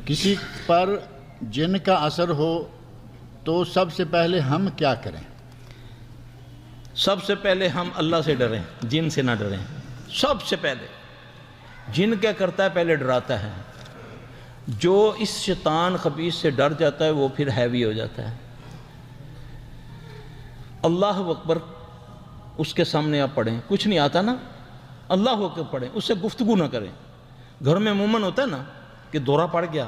کسی پر جن کا اثر ہو تو سب سے پہلے ہم کیا کریں؟ سب سے پہلے ہم اللہ سے ڈریں، جن سے نہ ڈریں۔ سب سے پہلے جن کیا کرتا ہے؟ پہلے ڈراتا ہے۔ جو اس شیطان خبیث سے ڈر جاتا ہے وہ پھر ہیوی ہو جاتا ہے۔ اللہ اکبر اس کے سامنے آپ پڑھیں، کچھ نہیں آتا نا، اللہ اکبر پڑھیں، اس سے گفتگو نہ کریں۔ گھر میں عموماً ہوتا ہے نا کہ دورہ پڑ گیا،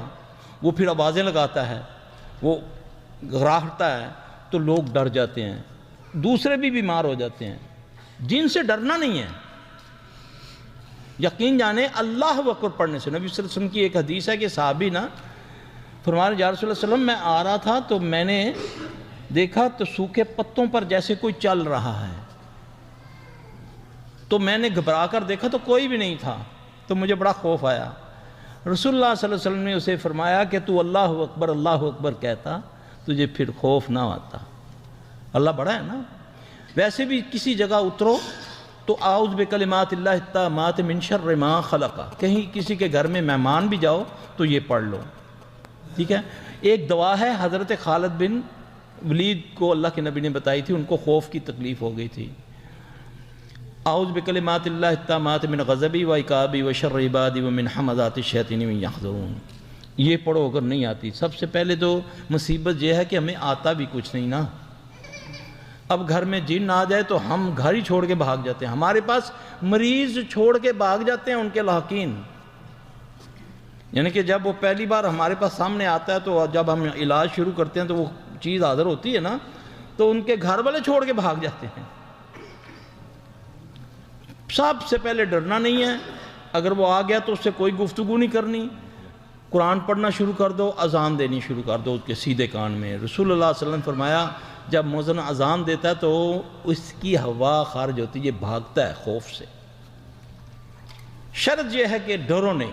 وہ پھر آوازیں لگاتا ہے، وہ گھراہٹتا ہے تو لوگ ڈر جاتے ہیں، دوسرے بھی بیمار ہو جاتے ہیں۔ جن سے ڈرنا نہیں ہے، یقین جانے اللہ اکبر پڑھنے سے۔ نبی صلی اللہ علیہ وسلم کی ایک حدیث ہے کہ صحابی نا فرمایا یا رسول اللہ صلی اللہ علیہ وسلم میں آ رہا تھا تو میں نے دیکھا تو سوکھے پتوں پر جیسے کوئی چل رہا ہے، تو میں نے گھبرا کر دیکھا تو کوئی بھی نہیں تھا، تو مجھے بڑا خوف آیا۔ رسول اللہ صلی اللہ علیہ وسلم نے اسے فرمایا کہ تو اللہ اکبر کہتا، تجھے پھر خوف نہ آتا۔ اللہ بڑا ہے نا۔ ویسے بھی کسی جگہ اترو تو اعوذ بکلمات اللہ التامات من شر ما خلق، کہیں کسی کے گھر میں مہمان بھی جاؤ تو یہ پڑھ لو، ٹھیک ہے۔ ایک دعا ہے حضرت خالد بن ولید کو اللہ کے نبی نے بتائی تھی، ان کو خوف کی تکلیف ہو گئی تھی۔ اعوذ بکلمات اللہ التامات من غضبی و عقابی و شر عبادی و من حمزات الشیاطین یحضرون، یہ پڑھو اگر نہیں آتی۔ سب سے پہلے تو مصیبت یہ ہے کہ ہمیں آتا بھی کچھ نہیں نا۔ اب گھر میں جن آ جائے تو ہم گھر ہی چھوڑ کے بھاگ جاتے ہیں، ہمارے پاس مریض چھوڑ کے بھاگ جاتے ہیں ان کے لاحقین۔ یعنی کہ جب وہ پہلی بار ہمارے پاس سامنے آتا ہے تو جب ہم علاج شروع کرتے ہیں تو وہ چیز حاضر ہوتی ہے نا، تو ان کے گھر والے چھوڑ کے بھاگ جاتے ہیں۔ سب سے پہلے ڈرنا نہیں ہے، اگر وہ آ گیا تو اس سے کوئی گفتگو نہیں کرنی، قرآن پڑھنا شروع کر دو، اذان دینی شروع کر دو اس کے سیدھے کان میں۔ رسول اللہ صلی اللہ علیہ وسلم نے فرمایا جب مؤذن اذان دیتا ہے تو اس کی ہوا خارج ہوتی ہے، یہ بھاگتا ہے خوف سے۔ شرط یہ ہے کہ ڈرو نہیں،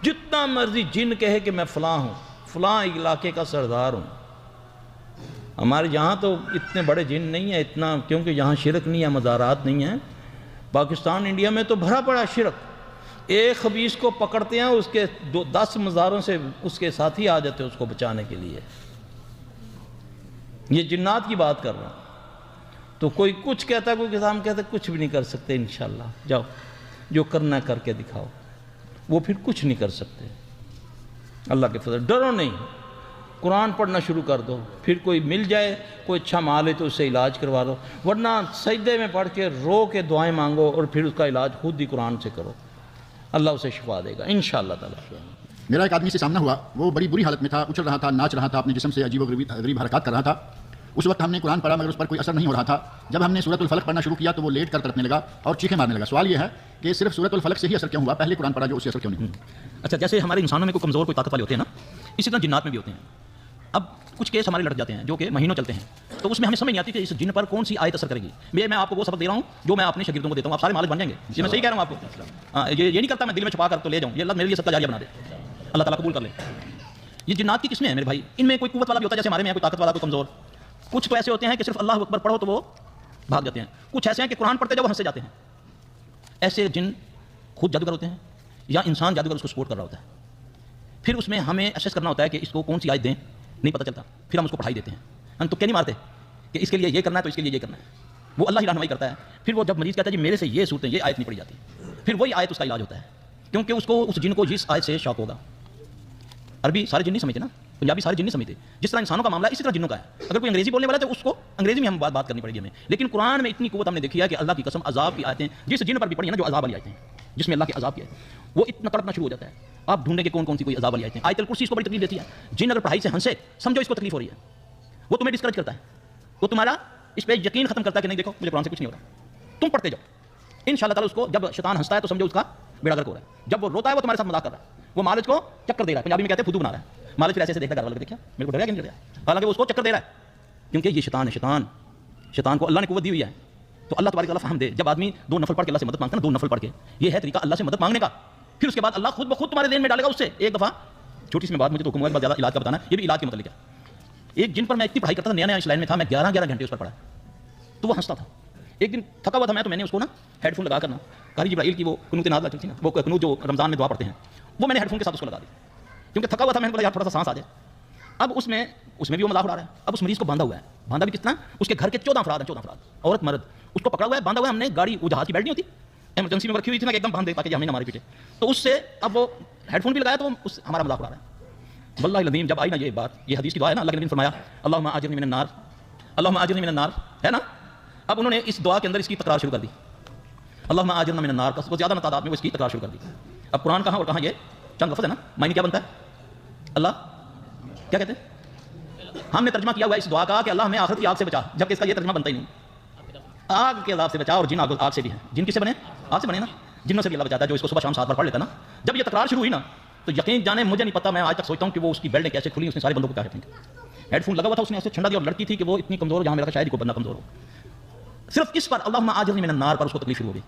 جتنا مرضی جن کہے کہ میں فلاں ہوں، فلاں علاقے کا سردار ہوں۔ ہمارے یہاں تو اتنے بڑے جن نہیں ہیں اتنا، کیونکہ یہاں شرک نہیں ہے، مزارات نہیں ہیں۔ پاکستان انڈیا میں تو بھرا پڑا شرک، ایک خبیث کو پکڑتے ہیں، اس کے 10 مزاروں سے اس کے ساتھی آ جاتے ہیں اس کو بچانے کے لیے۔ یہ جنات کی بات کر رہا ہوں۔ تو کوئی کچھ کہتا ہے، کوئی کسام کہتا ہے، کچھ بھی نہیں کر سکتے انشاءاللہ۔ جاؤ جو کرنا کر کے دکھاؤ، وہ پھر کچھ نہیں کر سکتے۔ اللہ کے فضل، ڈرو نہیں، قرآن پڑھنا شروع کر دو، پھر کوئی مل جائے، کوئی اچھا مال ہے تو اس سے علاج کروا دو، ورنہ سجدے میں پڑھ کے رو کے دعائیں مانگو اور پھر اس کا علاج خود ہی قرآن سے کرو، اللہ اسے شفا دے گا انشاءاللہ تعالی۔ میرا ایک آدمی سے سامنا ہوا، وہ بڑی بری حالت میں تھا، اچھل رہا تھا، ناچ رہا تھا، اپنے جسم سے عجیب و غریب حرکات کر رہا تھا۔ اس وقت ہم نے قرآن پڑھا مگر اس پر کوئی اثر نہیں ہو رہا تھا۔ جب ہم نے سورۃ الفلق پڑھنا شروع کیا تو وہ لیٹ کر تڑپنے لگا اور چیخیں مارنے لگا۔ سوال یہ ہے کہ صرف سورۃ الفلق سے ہی اثر کیوں ہوا، پہلے قرآن پڑھا جو اس سے اثر کیوں نہیں؟ اچھا، جیسے ہمارے انسانوں میں کوئی کمزور کوئی طاقت والے ہوتے ہیں نا، اسی طرح جنات میں بھی ہوتے ہیں۔ اب کچھ کیس ہمارے لڑک جاتے ہیں جو کہ مہینوں چلتے ہیں، تو اس میں ہمیں سمجھ نہیں آتی کہ اس جن پر کون سی آیت اثر کرے گی۔ میں آپ کو وہ سبق دے رہا ہوں جو میں اپنے شاگردوں کو دیتا ہوں، آپ سارے مالک بن جائیں گے۔ یہ میں صحیح کہہ رہا ہوں آپ کو، یہ نہیں کرتا میں دل میں چھپا کر تو لے جاؤں، یہ اللہ میرے لیے صدقہ جاریہ بنا دے، اللہ تعالیٰ قبول کر لے۔ یہ جنات کی قسمیں ہیں میرے بھائی، ان میں کوئی قوت والا بھی ہوتا ہے، جیسے ہمارے میں کوئی طاقت والا کوئی کمزور۔ کچھ تو ایسے ہوتے ہیں کہ صرف اللہ اکبر پڑھو تو وہ بھاگ جاتے ہیں، کچھ ایسے ہیں کہ قرآن پڑھتے جب وہ ہنسے جاتے ہیں۔ ایسے جن خود جادوگر ہوتے ہیں یا انسان جادوگر اس کو سپورٹ کر رہا ہوتا ہے، پھر اس میں ہمیں اسیس کرنا ہوتا ہے کہ اس کو کون سی آیت دیں، نہیں پتہ چلتا، پھر ہم اس کو پڑھائی دیتے ہیں۔ ہم تو کیا نہیں مارتے کہ اس کے لیے یہ کرنا ہے تو اس کے لیے یہ کرنا ہے، وہ اللہ ہی رہنمائی کرتا ہے۔ پھر وہ جب مریض کہتا ہے جی میرے سے یہ صورتیں، یہ آیت نہیں پڑھی جاتی، پھر وہی آیت اس کا علاج ہوتا ہے، کیونکہ اس کو اس جن کو جس آیت سے شوق ہوگا۔ عربی سارے جن نہیں سمجھتے نا، پنجابی سارے جن نہیں سمجھتے، جس طرح انسانوں کا معاملہ ہے اسی طرح جنوں کا ہے۔ اگر کوئی انگریزی بولنے والا ہے تو اس کو انگریزی میں ہم بات کرنی پڑے گی ہمیں، لیکن قرآن میں اتنی قوت ہم نے دیکھی ہے کہ اللہ کی قسم عذاب کی آیتیں جس جن پر بھی پڑھی ہیں نا، جو عذاب والی آیتیں جس میں اللہ کے عذاب کی ہے، وہ اتنا تڑپنا شروع ہو جاتا ہے۔ آپ ڈھونڈیں کہ کون کون سی کوئی عذاب والی آیتیں۔ آیت الکرسی اس کو بڑی تکلیف دیتی ہے۔ جن اگر پڑھائی سے ہنسے سمجھو اس کو تکلیف ہو رہی ہے، وہ تمہیں ڈسکریج کرتا ہے، وہ تمہارا اس پہ یقین ختم کرتا ہے کہ نہیں دیکھو مجھے قرآن سے کچھ نہیں ہو رہا، تم پڑھتے جاؤ انشاءاللہ تعالیٰ۔ اس کو جب شیطان ہنستا ہے تو سمجھو اس کا بیڑا گرک ہو رہا ہے، جب وہ روتا ہے وہ تمہارے ساتھ مذاق کر رہا ہے، وہ مالج کو چکر دے رہا ہے، پنجابی میں کہتے ہیں فدو بنا رہا ہے۔ مالج پھر ایسے دیکھتا ہے گھر والے کو، دیکھا میرے کو ڈر گیا کہ نہیں ڈر گیا، حالانکہ وہ اس کو چکر دے رہا ہے، کیونکہ یہ شیطان ہے۔ شیطان کو اللہ نے قوت دی ہوئی ہے، تو اللہ تبارک تعالیٰ فہم دے۔ جب آدمی 2 نفل پڑھ کے اللہ سے مدد مانگتا ہے نا، 2 نفل پڑھ کے، یہ ہے طریقہ اللہ سے مدد مانگنے کا۔ پھر اس کے بعد اللہ خود بخود تمہارے ذہن میں ڈالے گا اس سے ایک دفعہ۔ چھوٹی سی میں بات، مجھے تو حکم ہے زیادہ علاج کا بتانا، یہ بھی علاج کے متعلق ہے۔ ایک جن پر میں اتنی پڑھائی کرتا تھا، نیا اس لائن میں تھا، میں 11 گھنٹے اس پر پڑھا، تو وہ ہنستا تھا۔ ایک دن تھکا ہوا تھا میں، تو میں نے اس کو نا ہیڈ فون لگا کرنا، قاری جبرائیل کی وہ قنوت نازلہ چلتی نا، وہ قنوت جو رمضان میں دعا پڑھتے ہیں، وہ میں نے ہیڈ فون کے ساتھ اس کو لگا دی۔ کیونکہ تھکا ہوا تھا، میں نے بولا یار تھوڑا سا سانس آ جائے. اب اس میں بھی وہ مذاق اڑا رہا ہے. اب اس مریض کو باندھا ہوا ہے، باندھا بھی کتنا، اس کے گھر کے 14 افراد ہیں، 14 افراد عورت مرد، اس کو پکڑا ہوا ہے، باندھا ہوا ہے. ہم نے گاڑی، وہ جہاز کی بیلٹ نہیں ہوتی ایمرجنسی میں رکھی ہوئی تھی نا کہ ایک دم باندھ دے تاکہ ہمیں نہ مارے پیٹے، تو اس سے اب وہ ہیڈ فون بھی لگایا تو ہمارا مذاق اڑا رہا ہے. واللہ العظیم جب آئی نا یہ بات، یہ حدیث کی دعا ہے نا، اللہ کے نبی نے فرمایا اللہم اجرنی من النار، اللہم اجرنی من النار، ہے نا. اب انہوں نے اس دعا کے اندر اس کی تکرار شروع کر دی، اللہم اجرنا من النار کا زیادہ تعداد میں وہ اس کی تکرار شروع کر دی. اب قرآن کہاں اور کہاں، یہ چند لفظ ہے نا، معنی کیا بنتا ہے؟ اللہ کیا کہتے ہیں؟ ہم نے ترجمہ کیا ہوا ہے اس دعا کا کہ اللہ ہمیں آخرت کی آگ سے بچا، جبکہ اس کا یہ ترجمہ بنتا ہی نہیں. آگ کے عذاب سے بچا، اور جن آگ سے بھی ہیں. جن کس سے بنے؟ آگ سے بنے نا. جنوں سے بھی اللہ بچاتا ہے، جو اس کو صبح شام 7 بار پڑھ لیتا نا. جب یہ تکرار شروع ہوئی نا تو یقین جانے مجھے نہیں پتا، میں آج تک سوچتا ہوں کہ وہ اس کی بیلٹیں کیسے کھلی، اس نے سارے بندوں کو کیا کہتے ہیں. ہیڈ فون لگا ہوا تھا، اس نے ایسے چھنڈا دیا، اور لڑکی تھی کہ وہ اتنی کمزور، جہاں میرا شاید ہی کوئی بندہ کمزور ہو. صرف اس پر اللہم اجرنی من النار پر اس کو تکلیف شروع ہو گئی.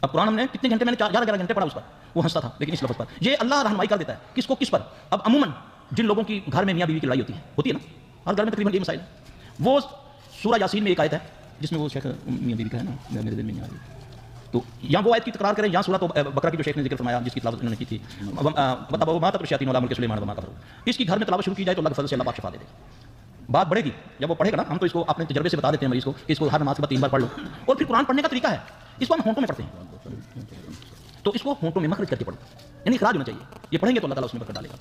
اب قرآن ہم نے کتنے گھنٹے، میں نے 11 گھنٹے پڑھا اس پر، وہ ہنستا تھا لیکن اس لفظ پر. یہ اللہ رہنمائی کر دیتا ہے کس کو کس پر. اب عموماً جن لوگوں کی گھر میں میاں بیوی کی لڑائی ہوتی ہے نا، ہر گھر میں تقریباً یہ مسائل ہے. وہ سورہ یاسین میں ایک آیت ہے جس میں وہ شیخ میاں بیوی کا ہے نا، میرے دل میں نہیں آ رہی، تو یا وہ آیت کی تکرار کریں، یا سورۃ بقرہ کی جو شیخ نے ذکر فرمایا جس کی تلاوت انہوں نے کی تھی، وما تتلو الشیاطین علی ملک سلیمان وما کفروا، اس کی گھر میں تلاوت شروع کی جائے تو اللہ کے فضل سے اللہ پاک شفا دے دے. بات بڑھے گی جب وہ پڑھے گا نا. ہم تو اس کو اپنے تجربے سے بتا دیتے ہیں مریض کو کہ اس کو ہر نماز کے بعد 3 بار پڑھ لو. اور پھر قرآن پڑھنے کا طریقہ ہے، اس کو ہم ہونٹوں میں پڑھتے ہیں، تو اس کو ہونٹوں میں مخرج کر کے پڑھو، یعنی اخراج ہونا چاہیے. یہ پڑھیں گے تو اللہ تعالیٰ اس میں برکت ڈالے گا.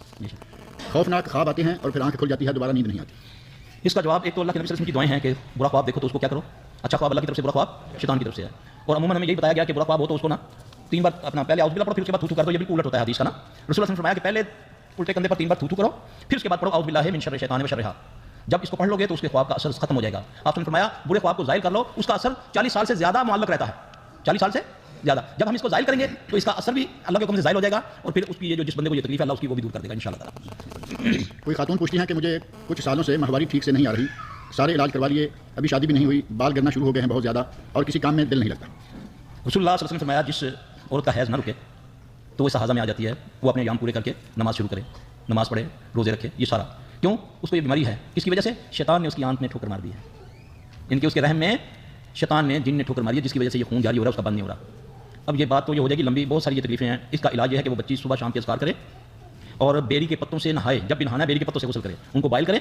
خوفناک خواب آتے ہیں اور پھر آنکھ کھل جاتی ہے، دوبارہ نیند نہیں آتی. اس کا جواب ایک تو اللہ کے نبی صلی اللہ علیہ وسلم کی دعائیں ہیں کہ برا خواب دیکھو تو اس کو کیا کرو، اچھا خواب اللہ کی طرف سے، برا خواب شیطان کی طرف سے ہے. اور عموماً ہمیں یہی بتایا گیا کہ برا خواب ہو تو اس کو نا 3 بار اپنا پہلے اعوذ باللہ پڑھو، پھر اس کے بعد تھو تھو کر دو. یہ بالکل الٹ ہوتا ہے حدیث کا نا. رسول اللہ صلی اللہ علیہ وسلم نے فرمایا کہ پہلے الٹے کندھے پر 3 بار تھو تھو کرو، پھر اس کے بعد پڑھو اعوذ باللہ من شر الشیطان وشرھا. جب اس کو پڑھ لو گے تو اس کے خواب کا اثر ختم ہو جائے گا. آپ نے فرمایا برے خواب کو ظاہر کر لو، اس کا اثر 40 سال سے زیادہ معلق رہتا ہے، 40 سال سے زیادہ. جب ہم اس کو ظاہر کریں گے تو اس کا اثر بھی اللہ کے حکم سے ظاہر ہو جائے گا، اور پھر اس کی یہ جو جس بندے کو یہ تکلیف ہے اللہ اس کی وہ بھی دور کر دے گا انشاءاللہ تعالی. کوئی خاتون پوچھتی ہیں کہ مجھے کچھ سالوں سے ماہواری ٹھیک سے نہیں آ رہی، سارے علاج کروا لیے، ابھی شادی بھی نہیں ہوئی، بال گرنا شروع ہو گئے ہیں بہت زیادہ، اور کسی کام میں دل نہیں لگتا. رسول اللہ صلی اللہ علیہ وسلم نے فرمایا جس عورت کا حیض نہ رکے تو وہ استحاضہ میں آ جاتی ہے، وہ اپنے ایام پورے کر کے نماز شروع کرے، نماز پڑھے، روزے رکھے. یہ سارا کیوں؟ اس کو یہ بیماری ہے، اس کی وجہ سے شیطان نے اس کی آنکھ میں ٹھوکر مار دی ہے، ان کے اس کے رحم میں شیطان نے جن نے ٹھوکر ماری ہے، جس کی وجہ سے یہ خون جاری ہو رہا ہے، اس کا بند نہیں ہو رہا. اب یہ بات تو یہ ہو جائے گی لمبی، بہت ساری یہ تکلیفیں ہیں. اس کا علاج یہ ہے کہ وہ بچی صبح شام کے اذکار کرے اور بیری کے پتوں سے نہائے. جب بھی نہانا ہے بیری کے پتوں سے غسل کرے، ان کو بائل کرے،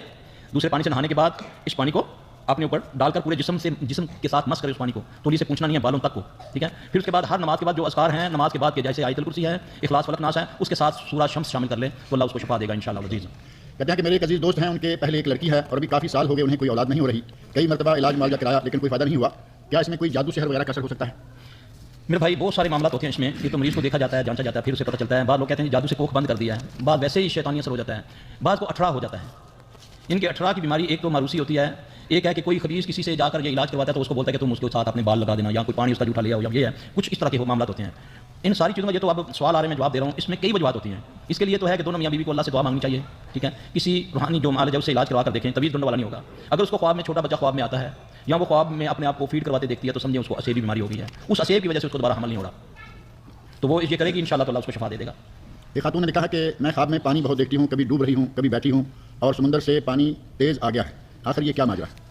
دوسرے پانی سے نہانے کے بعد اس پانی کو اپنے اوپر ڈال کر پورے جسم کے ساتھ مس کرے اس پانی کو. تولی سے پوچھنا نہیں ہے، بالوں تک کو، ٹھیک ہے. پھر اس کے بعد ہر نماز کے بعد جو اذکار ہیں نماز کے بعد کے، جیسے آیت الکرسی ہے، اخلاص فلق ناس ہے، اس کے ساتھ سورہ شمس شامل کر لے تو اللہ اس کو شفا دے گا انشاءاللہ عزیز. کہتے ہیں کہ میرے ایک عزیز دوست ہیں، ان کے پہلے ایک لڑکی ہے اور ابھی کافی سال ہو گئے انہیں کوئی اولاد نہیں ہو رہی. کئی مرتبہ علاج معالجہ کرایا لیکن کوئی فائدہ نہیں ہوا. کیا اس میں کوئی جادو سحر وغیرہ کا اثر ہو سکتا ہے؟ میرے بھائی بہت سارے معاملات ہوتے ہیں اس میں. یہ تو مریض کو دیکھا جاتا ہے، جانچا جاتا ہے، پھر اسے پتہ چلتا ہے. بعض لوگ کہتے ہیں جادو سے کوکھ بند کر دیا ہے، بعض ویسے ہی شیطانی اثر ہو جاتا ہے، بعض کو اٹھڑا ہو جاتا ہے. ان کے اٹھڑا کی بیماری ایک تو ماروسی ہوتی ہے، ایک ہے کہ کوئی خبیث کسی سے جا کر یہ علاج کرواتا ہے تو اس کو بولتا ہے کہ تم اس کے ساتھ اپنے بال لگا دینا، یا کوئی پانی اس کا جھوٹا لیا ہو، یا یہ ہے کچھ اس طرح کے معاملات ہوتے ہیں. ان ساری چیزوں کا یہ تو اب سوال آ رہے ہیں، میں جواب دے رہا ہوں. اس میں کئی وجوہات ہوتی ہیں. اس کے لیے تو ہے کہ دونوں میاں بیوی کو اللہ سے دعا مانگنی چاہیے، ٹھیک ہے. کسی روحانی جو معالج ہے اس سے علاج کروا کر دیکھیں، طویل ڈنڈ والا نہیں ہوگا. اگر اس کو خواب میں چھوٹا بچہ خواب میں آتا ہے یا وہ خواب میں اپنے آپ کو فیڈ کرواتے دیکھتی ہے تو سمجھیں اس کو اسیبی بیماری ہو گئی ہے، اس اسیب کی وجہ سے اس کو دوبارہ حمل نہیں ہو رہا، تو وہ یہ کرے گی انشاءاللہ تو اللہ اس کو شفا دے دے گا. ایک خاتون نے کہا کہ میں خواب میں پانی بہت دیکھتی ہوں، کبھی ڈوب رہی ہوں، کبھی بیٹھی ہوں، اور سمندر سے پانی تیز آ گیا ہے. آخر یہ کیا ماجرا ہے؟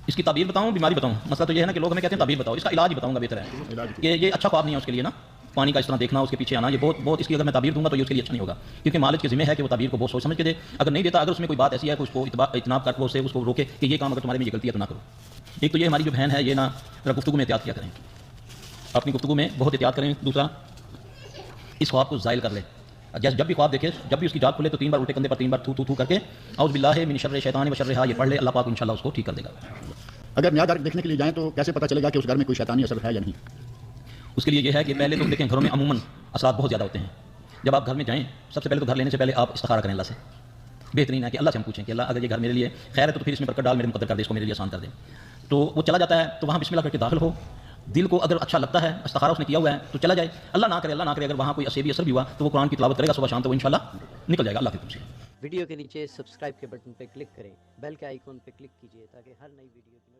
اس کی تعبیر بتاؤں، بیماری بتاؤں؟ مسئلہ تو یہ ہے نا کہ لوگ ہمیں کہتے ہیں تعبیر بتاؤ، اس کا علاج بتاؤں گا بہتر ہے کہ یہ اچھا خواب نہیں ہے اس کے لیے نا. پانی کا اس طرح دیکھنا، اس کے پیچھے آنا، یہ بہت اس کی اگر میں تعبیر دوں گا تو یہ اس کے لیے اچھا نہیں ہوگا، کیونکہ مالک کے ذمہ ہے کہ وہ تعبیر کو بہت سوچ سمجھ کے دے. اگر نہیں دیتا، اگر اس میں کوئی بات ایسی ہے کہ اس کو اجتناب کر کے اس کو روکے کہ یہ کام اگر تمہارے میں یہ غلطی ہے تو نہ کرو. ایک تو یہ ہماری جو بہن ہے یہ نا گفتگو میں احتیاط کیا کریں، اپنی گفتگو میں بہت احتیاط کریں. دوسرا اس خواب کو زائل کر لے. جیسے جب بھی خواب دیکھے، جب بھی اس کی جاگ کھلے تو 3 بار الٹے کندھے پر 3 بار تھو تھو تھو کر کے اعوذ باللہ من شر الشیطان وشرھا یہ پڑھ لے. اللہ پاک انشاءاللہ اس کو ٹھیک کر دے گا. اگر نیا گھر دیکھنے کے لیے جائیں تو کیسے پتہ چلے گا کہ اس گھر میں کوئی شیطانی اثر ہے یا نہیں؟ اس کے لیے یہ ہے کہ پہلے تو دیکھیں گھروں میں عموماً اثرات بہت زیادہ ہوتے ہیں. جب آپ گھر میں جائیں سب سے پہلے تو گھر لینے سے پہلے آپ استخارہ کریں اللہ سے. بہترین ہے کہ اللہ سے ہم پوچھیں کہ اللہ اگر یہ گھر میرے لیے خیر ہے تو پھر اس میں برکت ڈال، میرے مقدر کر دے، اس کو میرے لیے آسان کر دے. تو وہ چلا جاتا ہے تو وہاں بسم اللہ کر کے داخل ہو. دل کو اگر اچھا لگتا ہے، استخارہ اس نے کیا ہوا ہے تو چلا جائے. اللہ نہ کرے اگر وہاں کوئی اسیبی اثر بھی ہوا تو وہ قرآن کی تلاوت کرے گا صبح شام، تو وہ انشاءاللہ نکل جائے گا اللہ کے حکم سے. ویڈیو کے نیچے سبسکرائب کے بٹن پہ کلک کریں، بیل کے آئیکن پہ کلک کیجئے تاکہ ہر نئی ویڈیو کی